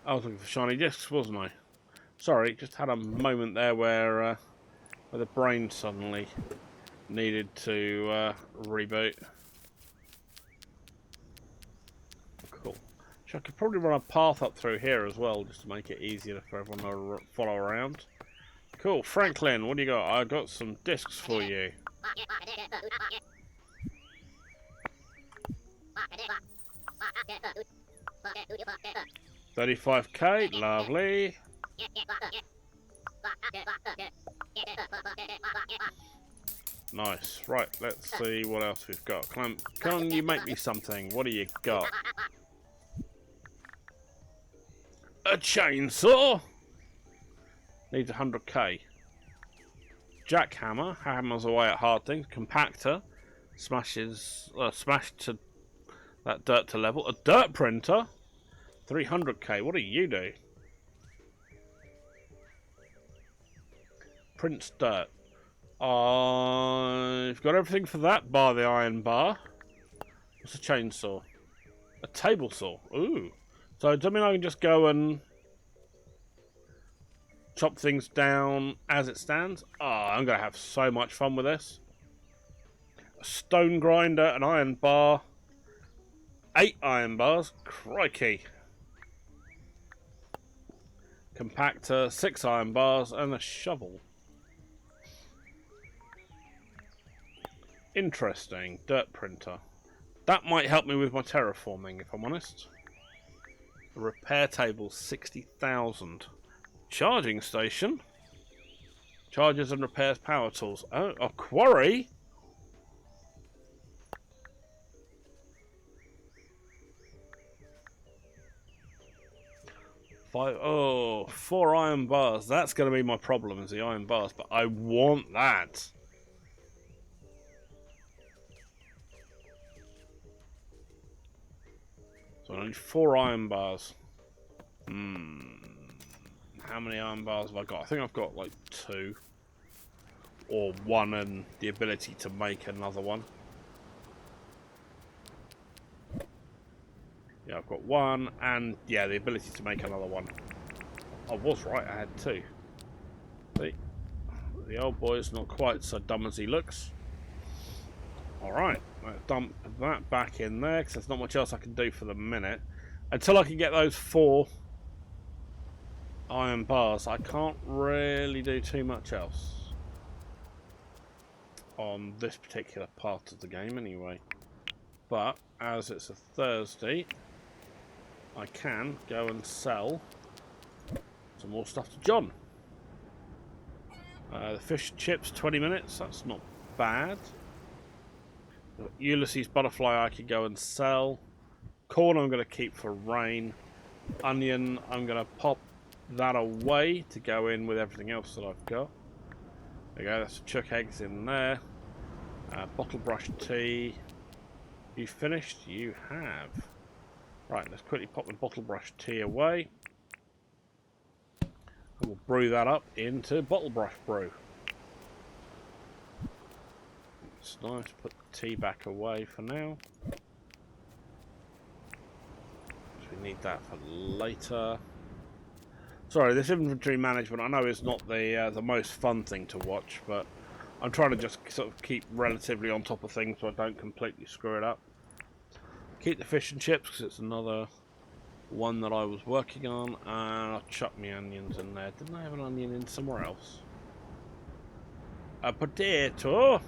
I was looking for shiny discs, wasn't I? Sorry, just had a moment there where the brain suddenly needed to reboot. Cool. So I could probably run a path up through here as well, just to make it easier for everyone to follow around. Cool. Franklin, what do you got? I got some discs for you. 35k, lovely. Nice. Right, let's see what else we've got. Can you make me something? What do you got? A chainsaw? Needs 100k. Jackhammer. Hammers away at hard things. Compactor. Smashes to that dirt to level. A dirt printer. 300k. What do you do? Prints dirt. I've got everything for that bar the iron bar. What's a chainsaw? A table saw. Ooh. So does that mean I can just go and chop things down as it stands? Oh, I'm going to have so much fun with this. A stone grinder, an iron bar. 8 iron bars. Crikey. Compactor, 6 iron bars, and a shovel. Interesting. Dirt printer. That might help me with my terraforming, if I'm honest. A repair table, 60,000. Charging station. Charges and repairs power tools. Oh, a quarry? Oh, 4 iron bars. That's going to be my problem, is the iron bars. But I want that. So I need 4 iron bars. How many iron bars have I got? I think I've got like 2. Or 1 and the ability to make another one. Yeah, I've got 1 and, yeah, the ability to make another one. I was right, I had 2. See? The old boy's not quite so dumb as he looks. Alright, I'll dump that back in there because there's not much else I can do for the minute. Until I can get those 4 iron bars, I can't really do too much else. On this particular part of the game anyway. But, as it's a Thursday, I can go and sell some more stuff to John. The fish and chips, 20 minutes, that's not bad. Ulysses butterfly I could go and sell. Corn I'm going to keep for rain. Onion I'm going to pop that away to go in with everything else that I've got. There you go, that's chuck eggs in there. Bottle brush tea. You finished? You have. Right, let's quickly pop the bottle brush tea away. And we'll brew that up into bottle brush brew. It's nice. Put the tea back away for now. We need that for later. Sorry, this inventory management I know is not the most fun thing to watch, but I'm trying to just sort of keep relatively on top of things so I don't completely screw it up. Keep the fish and chips because it's another one that I was working on, and I'll chuck my onions in there. Didn't I have an onion in somewhere else? A potato!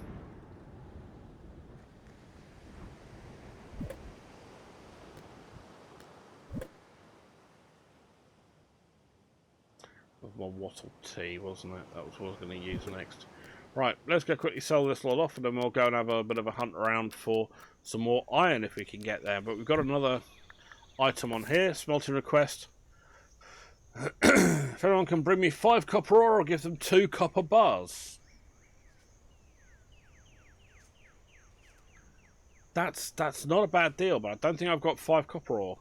With my wattle tea, wasn't it? That was what I was going to use next. Right, let's go quickly sell this lot off, and then we'll go and have a bit of a hunt around for some more iron if we can get there. But we've got another item on here, smelting request. If anyone can bring me 5 copper ore, I'll give them 2 copper bars. That's not a bad deal, but I don't think I've got 5 copper ore.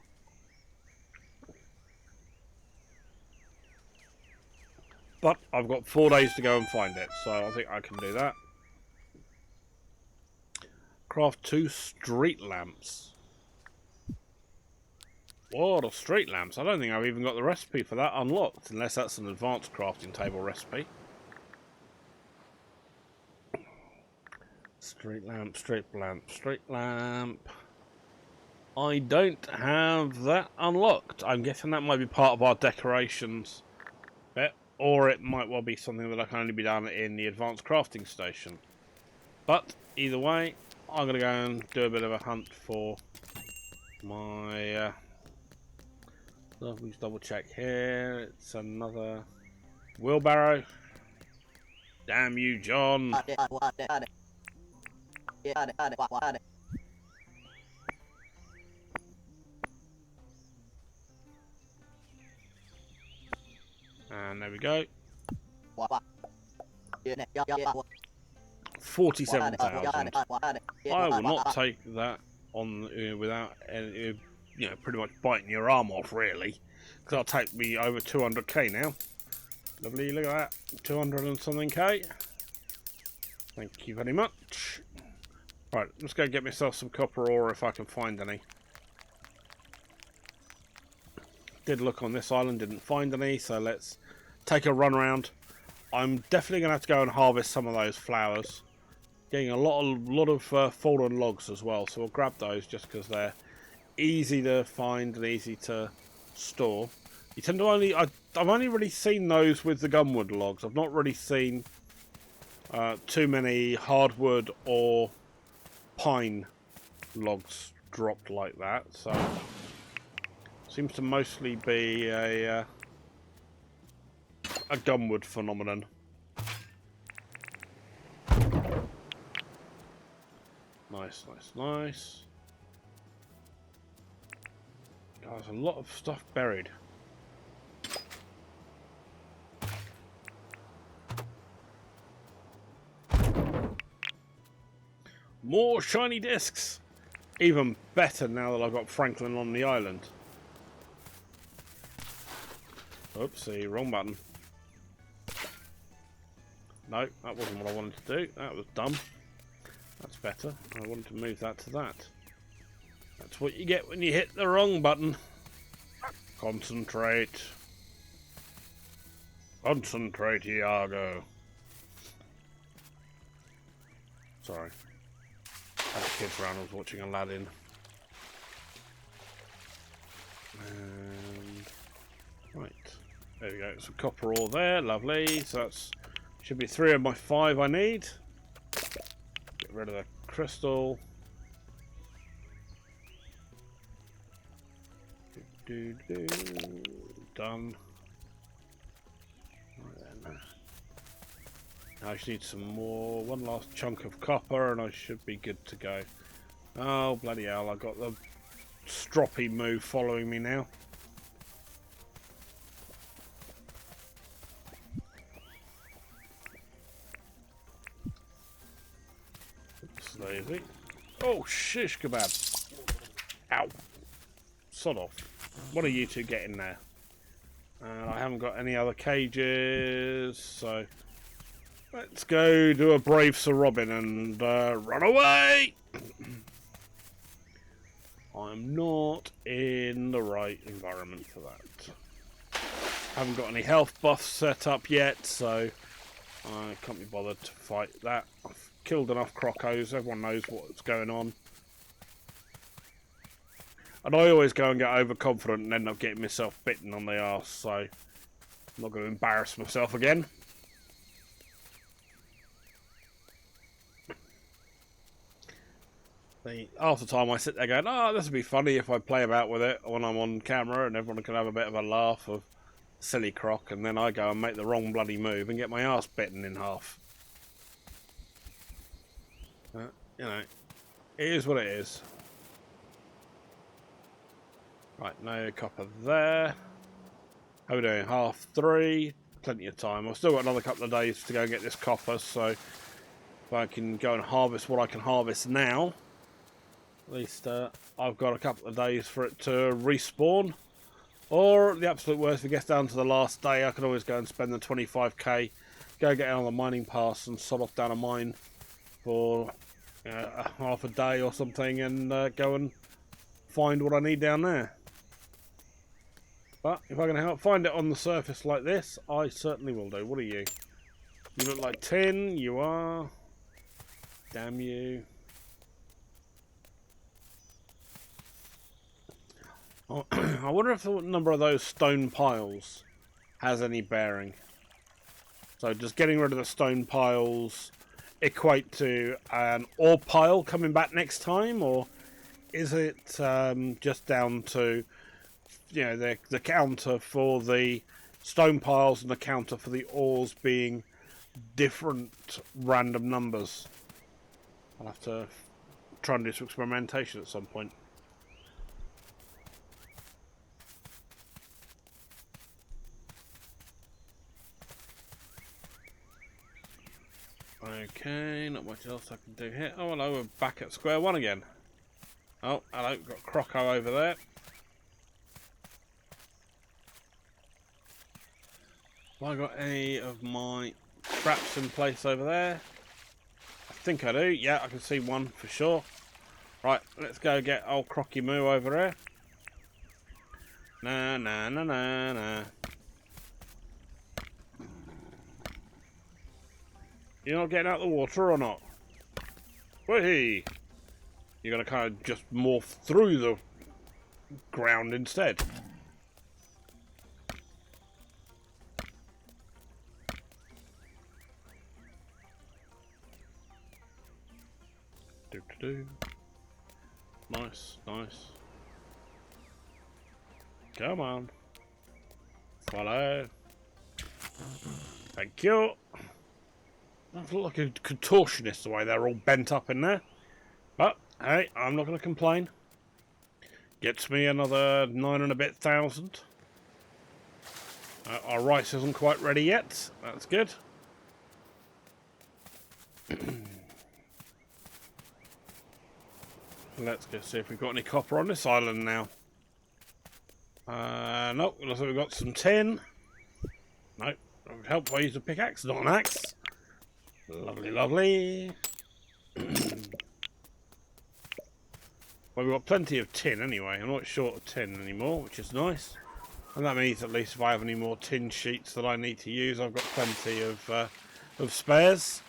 But I've got 4 days to go and find it, so I think I can do that. Craft 2 street lamps. What are street lamps? I don't think I've even got the recipe for that unlocked, unless that's an advanced crafting table recipe. Street lamp, street lamp, street lamp. I don't have that unlocked. I'm guessing that might be part of our decorations bit. Or it might well be something that can only be done in the advanced crafting station. But, either way, I'm going to go and do a bit of a hunt for my... let me double check here. It's another wheelbarrow. Damn you, John. And there we go. 47,000. I will not take that on without pretty much biting your arm off, really, because I'll take me over 200k now. Lovely, look at that, 200 and something k. Thank you very much. Right, let's go get myself some copper ore if I can find any. did look on this island, didn't find any, so let's take a run around. I'm definitely going to have to go and harvest some of those flowers. Getting a lot of fallen logs as well, so we'll grab those just because they're easy to find and easy to store. You tend to I've only really seen those with the gunwood logs. I've not really seen too many hardwood or pine logs dropped like that, so seems to mostly be a gunwood phenomenon. Nice, nice, nice. There's a lot of stuff buried. More shiny discs! Even better now that I've got Franklin on the island. Oopsie, wrong button. No, that wasn't what I wanted to do. That was dumb. That's better. I wanted to move that to that. That's what you get when you hit the wrong button. Concentrate. Concentrate, Iago. Sorry. I had the kids around, I was watching Aladdin. And right. There we go. Some copper ore there. Lovely. So that's should be 3 of my 5 I need. Get rid of the crystal. Done. Right then. I just need some more. One last chunk of copper and I should be good to go. Oh, bloody hell. I've got the stroppy moo following me now. Oops, lazy. Oh, shish kebab. Ow. Sod off. What are you two getting there? I haven't got any other cages, so let's go do a brave Sir Robin and run away! I'm not in the right environment for that. Haven't got any health buffs set up yet, so I can't be bothered to fight that. I've killed enough crocos, everyone knows what's going on. And I always go and get overconfident and end up getting myself bitten on the arse, so I'm not going to embarrass myself again. Half the time I sit there going, oh, this would be funny if I play about with it when I'm on camera and everyone can have a bit of a laugh of silly croc, and then I go and make the wrong bloody move and get my arse bitten in half. You know, it is what it is. Right, no copper there. How are we doing? 3:30. Plenty of time. I've still got another couple of days to go and get this copper, so if I can go and harvest what I can harvest now, at least I've got a couple of days for it to respawn. Or, the absolute worst, if it gets down to the last day, I can always go and spend the 25k, go get on the mining pass and sod off down a mine for half a day or something and go and find what I need down there. But if I can help find it on the surface like this, I certainly will do. What are you? You look like tin. You are. Damn you. Oh, I wonder if the number of those stone piles has any bearing. So just getting rid of the stone piles equate to an ore pile coming back next time, or is it just down to, you know, the counter for the stone piles and the counter for the ores being different random numbers? I'll have to try and do some experimentation at some point. Okay, not much else I can do here. Oh, hello, we're back at square one again. Oh, hello, got Croco over there. Have I got any of my traps in place over there? I think I do. Yeah, I can see one for sure. Right, let's go get old Crocky Moo over there. Na na na na na. You're not getting out of the water or not? Whee! You're gonna kind of just morph through the ground instead. Do. Nice, nice. Come on. Follow. Thank you. I feel like a contortionist the way they're all bent up in there. But, hey, I'm not going to complain. Gets me another 9 and a bit thousand. Our rice isn't quite ready yet. That's good. Let's go see if we've got any copper on this island now. Nope, looks like we've got some tin. Nope, it would help if I use a pickaxe, not an axe. Lovely, lovely. Well, we've got plenty of tin anyway. I'm not short of tin anymore, which is nice. And that means at least if I have any more tin sheets that I need to use, I've got plenty of spares.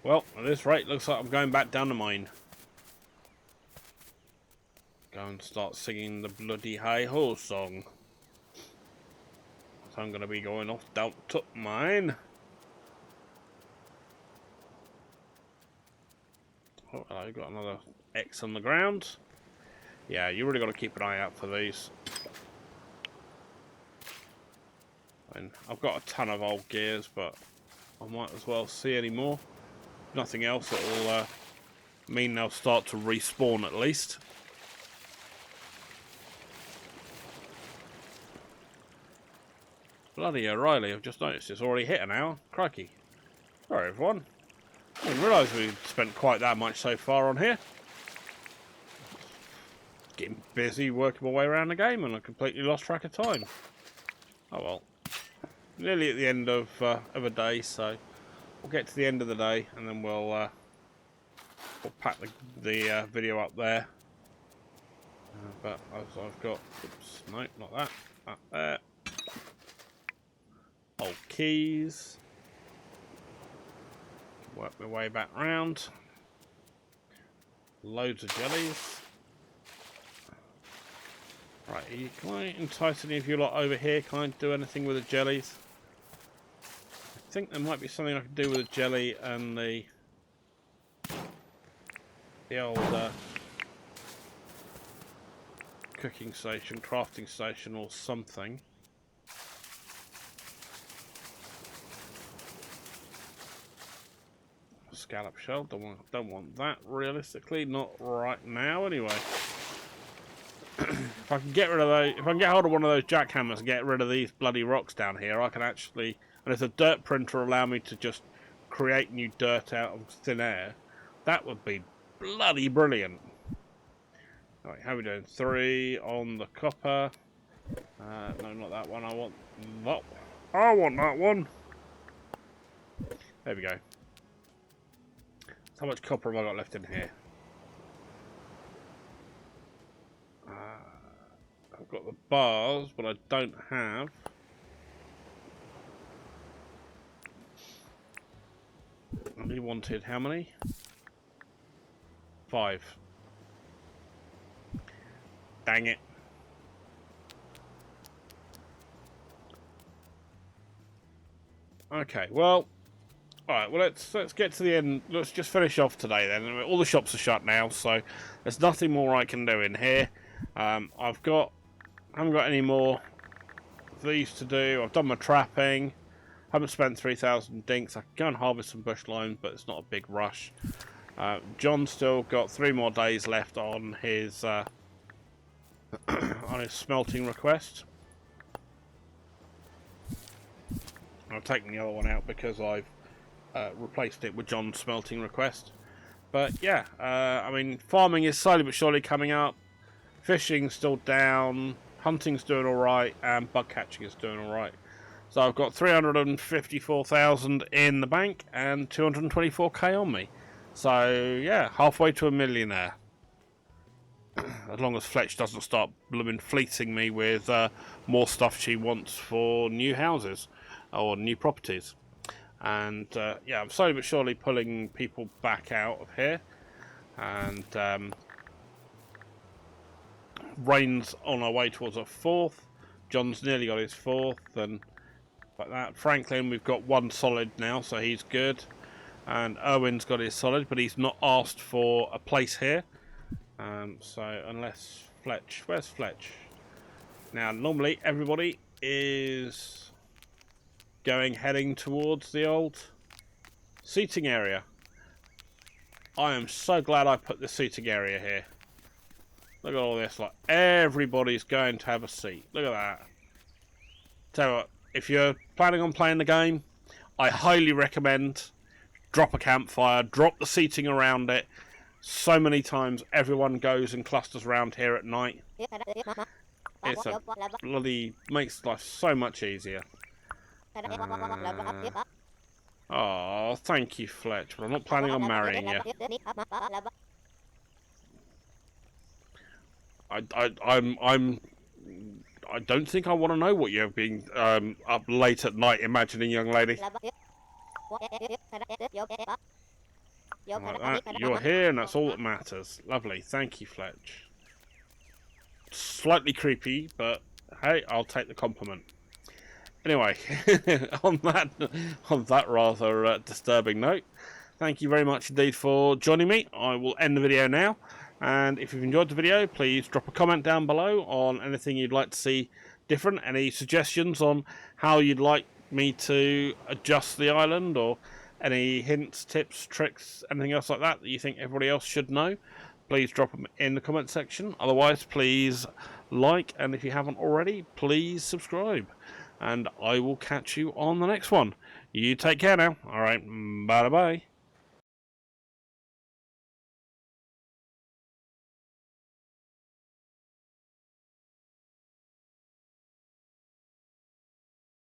Well, at this rate, looks like I'm going back down the mine. Go and start singing the bloody hey-ho song. So I'm going to be going off down to mine. Oh, I got another X on the ground. Yeah, you really got to keep an eye out for these. And I've got a ton of old gears, but I might as well see any more. Nothing else, it'll mean they'll start to respawn at least. Bloody O'Reilly, I've just noticed it's already hit an hour. Crikey. Sorry everyone. I didn't realise we'd spent quite that much so far on here. Getting busy working my way around the game and I completely lost track of time. Oh well. Nearly at the end of a day, so we'll get to the end of the day and then we'll pack the video up there. But as I've got, oops, no, not that, that there. Old keys. Work my way back round. Loads of jellies. Right, can I entice any of you lot over here? Can I do anything with the jellies? I think there might be something I can do with the jelly and the old cooking station, crafting station or something. Scallop shell, don't want that realistically, not right now anyway. If I can get rid of those, if I can get hold of one of those jackhammers and get rid of these bloody rocks down here, I can actually, and if the dirt printer allow me to just create new dirt out of thin air, that would be bloody brilliant. Alright, how are we doing? 3 on the copper. No, not that one. I want that. I want that one. There we go. How much copper have I got left in here? I've got the bars, but I don't have. I only wanted how many? 5. Dang it. Okay, well. Alright, well let's get to the end. Let's just finish off today then. All the shops are shut now, so there's nothing more I can do in here. I haven't got any more of these to do. I've done my trapping. Haven't spent 3,000 dinks. I can go and harvest some bush lime, but it's not a big rush. John's still got 3 more days left on his on his smelting request. I've taken the other one out because I've replaced it with John's smelting request. But yeah, I mean, farming is slowly but surely coming up. Fishing's still down, hunting's doing alright, and bug catching is doing alright. So I've got 354,000 in the bank and 224k on me. So yeah, halfway to a millionaire. As long as Fletch doesn't start blooming fleeting me with more stuff she wants for new houses or new properties. And yeah, I'm slowly but surely pulling people back out of here. And Rain's on our way towards a 4th. John's nearly got his 4th, and like that. Franklin, we've got 1 solid now, so he's good. And Erwin's got his solid, but he's not asked for a place here. So unless Fletch, where's Fletch? Now normally everybody is heading towards the old seating area. I am so glad I put the seating area here. Look at all this, like everybody's going to have a seat. Look at that. Tell you what, if you're planning on playing the game, I highly recommend drop a campfire, drop the seating around it. So many times everyone goes and clusters around here at night. It's a bloody, makes life so much easier. Oh, thank you, Fletch, but I'm not planning on marrying you. I don't think I want to know what you're being up late at night imagining, young lady. Like that. You're here and that's all that matters. Lovely, thank you, Fletch. Slightly creepy, but hey, I'll take the compliment. Anyway, on that rather disturbing note, thank you very much indeed for joining me. I will end the video now, and if you've enjoyed the video, please drop a comment down below on anything you'd like to see different, any suggestions on how you'd like me to adjust the island, or any hints, tips, tricks, anything else like that that you think everybody else should know. Please drop them in the comment section. Otherwise, please like, and if you haven't already, please subscribe. And I will catch you on the next one. You take care now. Alright, bye-bye.